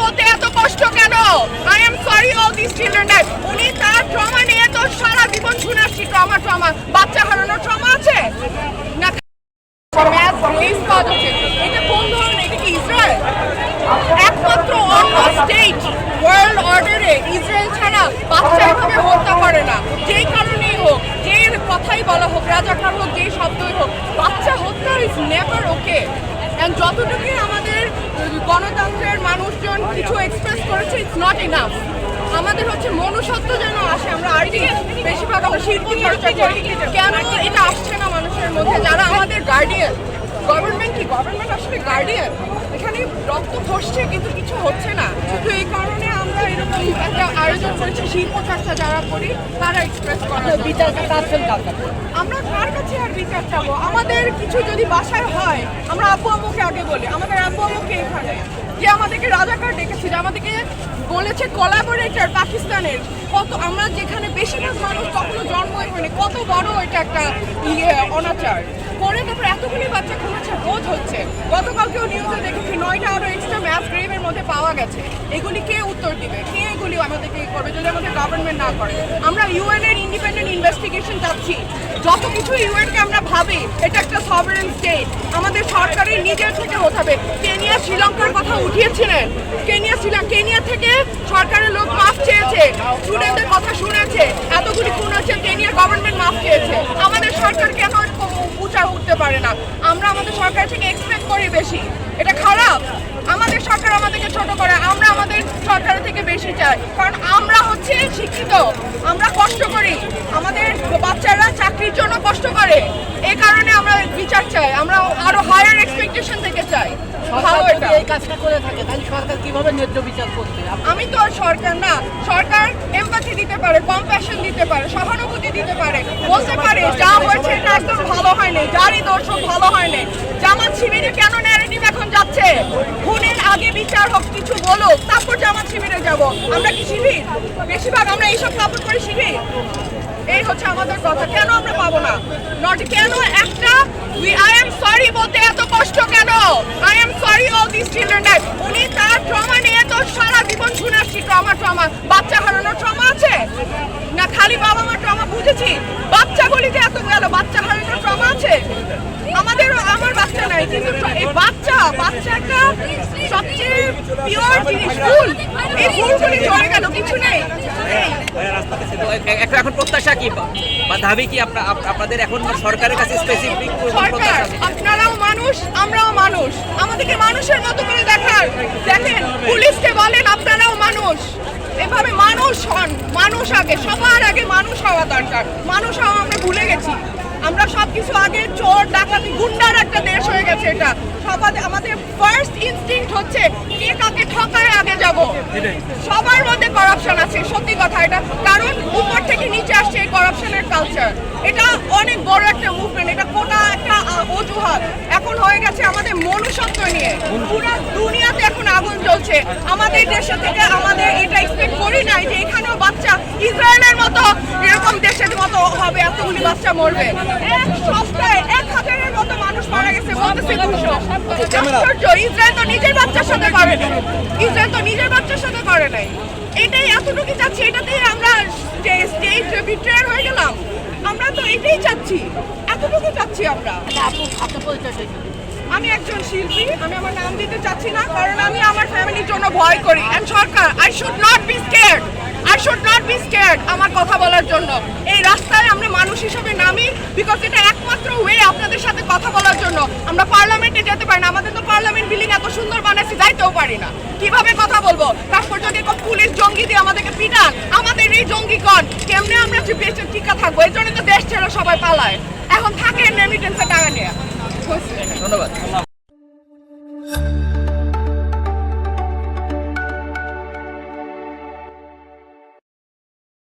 বলতে এত কষ্ট কেন? I am sorry all this children die. উনি তার ট্রমা নিয়ে তো সারা জীবন শুনে আসছি, ট্রমা বাচ্চা হারানোর ট্রমা আছে না? এটা কোন ধরনের? এটা কি ইসরায়েল? একমাত্র অন্য স্টেট ওয়ার্ল্ড অর্ডারে ইসরায়েল ছাড়া বাচ্চা এভাবে হত্যা করে না। যেই কারণেই হোক, যে কথাই বলা হোক, রাজাকার হোক, যেই শব্দই হোক, বাচ্চা হত্যা ইজ নেভার ওকে। এন্ড যতটুকু আমাদের গণতন্ত্রের মানুষজন কিছু এক্সপ্রেস করেছে, ইটস নট ইনাফ। আমাদের হচ্ছে মনুষ্যত্ব যেন আসে। আমরা আর্টি বেশিরভাগ আমরা শিল্প চর্চা করি, কেন এটা আসছে না মানুষের মধ্যে? যারা আমাদের গার্ডিয়ান, গভর্নমেন্ট কি? গভর্নমেন্ট আসলে গার্ডিয়ান। এখানে রক্ত খসছে কিন্তু কিছু হচ্ছে না। তো এই কারণে আমরা এরকম একটা আয়োজন করেছি, শিল্প চর্চা যারা করি তারা এক্সপ্রেস করার। বিচার চাচ্ছেন কার কাছে? আমরা কার কাছে আর বিচার চাবো? আমাদের কিছু যদি বাসায় হয়, আমরা আব্বু আম্মুকে আগে বলি। আমাদের আব্বু আম্মুকে এখানে যে আমাদেরকে রাজাকার ডেকেছিল, আমাদেরকে বলেছে কোলাবোরেটর পাকিস্তানের। কত আমরা যেখানে বেশিরভাগ মানুষ কখনো জন্মই হয়নি, কত বড় এটা একটা অনাচার করে তারপর এতগুলি বাচ্চা খুঁজছে, রোজ হচ্ছে। গতকালকেও নিউজে দেখেছি 9টা আরো এক্সট্রা ম্যাস গ্রেভের মধ্যে পাওয়া গেছে। এগুলি কে উত্তর দিবে? কে এগুলি আমাদেরকে করবে যদি আমাদের গভর্নমেন্ট না করে? আমরা ইউএন এর ইন্ডিপেন্ডেন্ট ইনভেস্টিগেশন চাচ্ছি। যত কিছু ইউএনকে আমরা ভাবি এটা একটা সভারেন স্টেট, আমাদের সরকারের নিজের থেকে হতে হবে। কেনিয়া শ্রীলঙ্কার কথা উঠিয়েছিলেন, কেনিয়া থেকে সরকারের লোক মাফ চেয়েছে, স্টুডেন্টদের কথা শুনেছে, এতগুলি খুন হচ্ছে, কেনিয়ার গভর্নমেন্ট মাফ চেয়েছে। আমাদের সরকার কেন উঁচা উঠতে পারে না? আমরা আমাদের সরকার থেকে এক্সপেক্ট করি বেশি। এটা খারাপ। আমাদের সরকার আমাদেরকে ছোট করে, আমরা আমাদের সরকারের থেকে বেশি চাই। কারণ আমরা হচ্ছে শিক্ষিত, আমরা কষ্ট করি, আমাদের বাচ্চারা চাকরির জন্য কষ্ট করে। এই কারণে আমরা বিচার চাই, আমরা আরো হায়ার এক্সপেকটেশন থেকে চাই। ভালো এটা। এই কাজটা করে থাকে তাহলে সরকার কিভাবে ন্যায্য বিচার করবে? আমি তো আর সরকার না। সরকার এমপ্যাথি দিতে পারে, কম্প্যাশন দিতে পারে, সহানুভূতি দিতে পারে, বলতে পারে যা হয়েছে এটা একদম ভালো হয়নি, যারই দর্শক ভালো হয়নি। জামাত শিবিরে কেন ন্যারেটিভ এখন যাচ্ছে? খুনের আগে বিচার হোক, কিছু বলুক, তারপর জামাত শিবিরে যাব। আমরা কি শিবির? বেশিরভাগ আমরা এইসব সাপোর্ট করি শিবির। এই হচ্ছে আমাদের কথা। কেন আমরা পাবো না? নট কেন একটা আই এম সরি বলতে এত কষ্ট কেন? I am sorry all this children die. উনি তার ট্রমা নিয়ে তো সারা জীবন শুনে আসছি, ট্রমা বাচ্চা হারানোর ট্রমা আছে না? খালি বাবা মা ট্রমা বুঝেছি, বাচ্চা বলিতে এত গেল, বাচ্চা হারানোর ট্রমা আছে? আমার বাচ্চা নাই, কিন্তু এই বাচ্চা একটা সবচেয়ে পিওর জিনিস, ফুল। এই ফুলগুলি চলে গেল, কিছু নেই। এখন প্রত্যাশা কি বা দাবি কি আপনাদের এখন সরকারের কাছে স্পেসিফিক? সরকার, আপনারাও মানুষ, আমরাও মানুষ, আমাদেরকে মানুষের মতো করে দেখেন। পুলিশকে বলেন আপনারাও মানুষ, এভাবে মানুষ হন। মানুষ আগে, সবার আগে মানুষ হওয়া দরকার। মানুষ হওয়া আমরা ভুলে গেছি। আমরা সবকিছু আগে চোর ডাকাতি গুন্ডার একটা দেশ হয়ে গেছে। এটা আমাদের ফার্স্ট ইনস্টিংক্ট হচ্ছে কে কাকে ঠকায় আগে যাব। সবার মধ্যে করাপশন আছে, সত্যি কথা এটা। কারণ উপর থেকে নিচে আসছে এই করাপশনের কালচার। এটা অনেক বড় একটা মুভমেন্ট, এটা কোটা একটা অজুহাত এখন হয়ে গেছে আমাদের মনুষ্যত্ব নিয়ে। পুরো দুনিয়াতে এখন আগুন জ্বলছে। আমাদের দেশে থেকে আমাদের এটা এক্সপেক্ট করি নাই যে এখানেও বাচ্চা ইসরায়েলের মতো এরকম দেশের মতো হবে, এতগুলি বাচ্চা মরবে। এক সপ্তাহে 1000-এর মতো মানুষ মারা গেছে, বলতেছে 200। ইসরায়েল তো নিজের বাচ্চার সাথে করে নাই। এটাই এতটুকু চাচ্ছি, এটাতেই আমরা স্টেট বিট্রেয়ার হয়ে গেলাম। আমরা তো এটাই চাচ্ছি, এতটুকু চাচ্ছি আমরা। আপনার পরিচয়? আমি একজন শিল্পী, আমি আমার নাম দিতে চাচ্ছি না কারণ আমি আমার ফ্যামিলির জন্য ভয় করি। এন্ড সরকার, I should not be scared আমার কথা বলার জন্য। এই রাস্তায় আমরা মানুষ হিসেবে নামি, বিকজ এটা একমাত্র ওয়ে আপনাদের সাথে কথা বলার জন্য। আমরা পার্লামেন্টে যেতে পারি না, আমাদের তো পার্লামেন্ট বিল্ডিং এত সুন্দর বানাইছি, যাইতেও পারি না। কিভাবে কথা বলবো? তারপর যদি পুলিশ জঙ্গি দিয়ে আমাদেরকে পিটান, আমাদের এই জঙ্গিগণ কেমনে আমরা বেঁচে টিকা থাকবো? এই জন্য তো দেশ ছেড়ে সবাই পালায়। এখন থাকেন রেমিটেন্সে